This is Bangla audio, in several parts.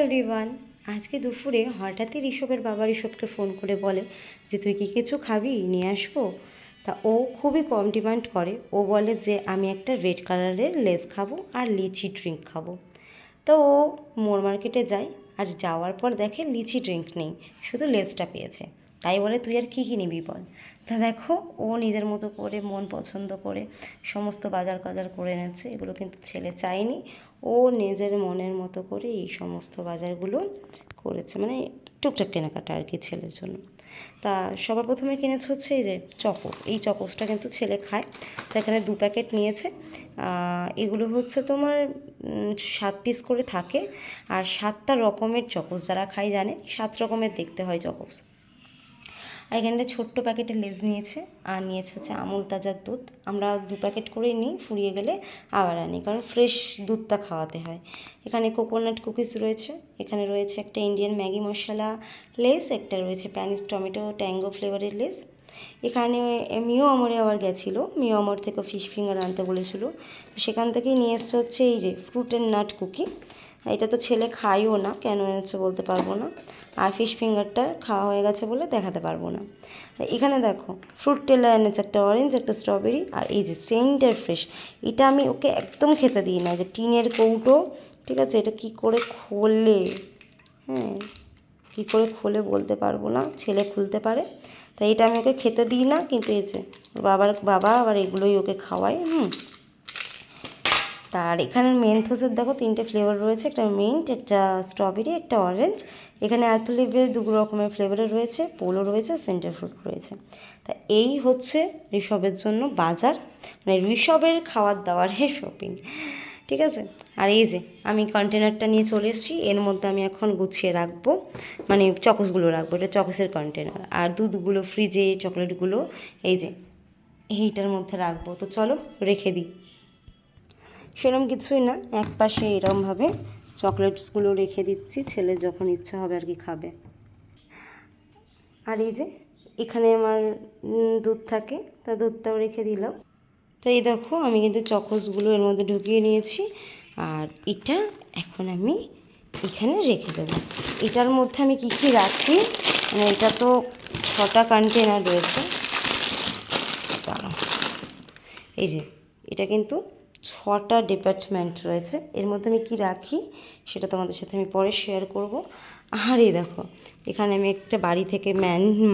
এভরিওয়ান। আজকে দুপুরে হঠাৎই ঋষভের বাবা ঋষভকে ফোন করে বলে যে তুই কি কিছু খাবি, নিয়ে আসবো। তা ও খুবই কম ডিমান্ড করে। ও বলে যে আমি একটা রেড কালারের লেস খাবো আর লিচি ড্রিঙ্ক খাবো। তো ও মোর মার্কেটে যায়, আর যাওয়ার পর দেখে লিচি ড্রিঙ্ক নেই, শুধু লেসটা পেয়েছে। তাই বলে তুই আর কী কী নিবি বল। তা দেখো, ও নিজের মতো করে মন পছন্দ করে সমস্ত বাজার কাজার করে এনেছে। এগুলো কিন্তু ছেলে চায়নি, ও নিজের মনের মতো করে এই সমস্ত বাজারগুলো করেছে, মানে টুকটাক কেনাকাটা আর কি ছেলের জন্য। তা সবার প্রথমে কিনেছে হচ্ছে এই যে চকোস। এই চকোসটা কিন্তু ছেলে খায়, তো এখানে 2 প্যাকেট নিয়েছে। এগুলো হচ্ছে তোমার 7 পিস করে থাকে, আর 7টা রকমের চকোস, যারা খায় জানে 7 রকমের দেখতে হয় চকোস। আর এখানটা ছোট্ট প্যাকেটের লেজ নিয়েছে, আর নিয়েছে হচ্ছে আমুল তাজার দুধ। আমরা 2 প্যাকেট করেই নিই, ফুরিয়ে গেলে আবার আনি, কারণ ফ্রেশ দুধটা খাওয়াতে হয়। এখানে কোকোনাট কুকিজ রয়েছে, এখানে রয়েছে একটা ইন্ডিয়ান ম্যাগি মশলা লেস, একটা রয়েছে প্যানিস টমেটো ট্যাঙ্গো ফ্লেভারের লেস। এখানে মিও আমরে আবার গেছিলো, মিও আমর থেকে ফিশ ফিঙ্গার আনতে বলেছিল, সেখান থেকেই নিয়ে এসছে হচ্ছে এই যে ফ্রুট অ্যান্ড নাট কুকি। এটা তো ছেলে খাইও না, কেন এনেছে বলতে পারবো না। আর ফিশ ফিঙ্গারটা খাওয়া হয়ে গেছে বলে দেখাতে পারবো না। এখানে দেখো ফ্রুট টেলা এনেছে, একটা অরেঞ্জ, একটা স্ট্রবেরি, আর এই যে সেন্টার ফ্রেশ। এটা আমি ওকে একদম খেতে দিই না, যে টিনের কৌটো, ঠিক আছে, এটা কি করে খোলে, হ্যাঁ কী করে খোলে বলতে পারবো না, ছেলে খুলতে পারে, তাই এটা আমি ওকে খেতে দিই না। কিন্তু এই যে বাবা আবার এগুলোই ওকে খাওয়ায়। তার এখানে মেন্থসের দেখো 3টে ফ্লেভার রয়েছে, একটা মিন্ট, একটা স্ট্রবেরি, একটা অরেঞ্জ। এখানে অ্যালপেলিবের 2 রকমের ফ্লেভারের রয়েছে, পোলো রয়েছে, সেন্টার ফ্রুট রয়েছে। তা এই হচ্ছে ঋষভের জন্য বাজার, মানে ঋষভের খাওয়ার দাওয়ারের শপিং, ঠিক আছে। আর এই যে আমি কন্টেনারটা নিয়ে চলে এসেছি, এর মধ্যে আমি এখন গুছিয়ে রাখবো, মানে চকোসগুলো রাখবো, এটা চকোসের কন্টেনার। আর দুধগুলো ফ্রিজে, চকলেটগুলো এই যে এইটার মধ্যে রাখবো। তো চলো রেখে দিই। সেরকম কিছুই না, এক পাশে এরমভাবে চকলেটসগুলো রেখে দিচ্ছি, ছেলে যখন ইচ্ছা হবে আর কি খাবে। আর এই যে এখানে আমার দুধ থাকে, তা দুধটাও রেখে দিলাম। তো এই দেখো আমি কিন্তু চকোসগুলো এর মধ্যে ঢুকিয়ে নিয়েছি, আর এটা এখন আমি এখানে রেখে দেবো। এটার মধ্যে আমি কী কী রাখি, মানে এটা তো 6টা কন্টেনার রয়েছে। এই যে এটা কিন্তু 6টা ডিপার্টমেন্ট রয়েছে, এর মধ্যে আমি কী রাখি সেটা তোমাদের সাথে আমি পরে শেয়ার করব। আর এই দেখো এখানে আমি একটা বাড়ি থেকে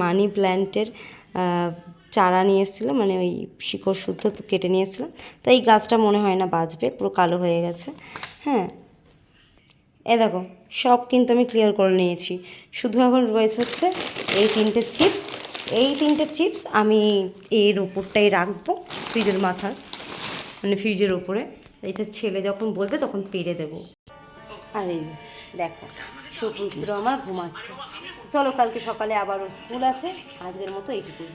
মানি প্ল্যান্টের চারা নিয়ে এসেছিলাম, মানে ওই শিকড় শুদ্ধ কেটে নিয়ে এসেছিলাম। তাই এই গাছটা মনে হয় না বাঁচবে, পুরো কালো হয়ে গেছে। হ্যাঁ, এ দেখো সব কিন্তু আমি ক্লিয়ার করে নিয়েছি, শুধু এখন রয়েছে হচ্ছে এই 3টে চিপস। এই 3টে চিপস আমি এর ওপরটাই রাখবো, ফ্রিজের মাথার, মানে ফ্রিজের ওপরে। এটা ছেলে যখন বলবে তখন পেরে দেবো। আর এই যে দেখো সুপুত্র আমার ঘুমাচ্ছে। চলো কালকে সকালে আবার ওর স্কুল আছে, আজকের মতো এইটুকুই।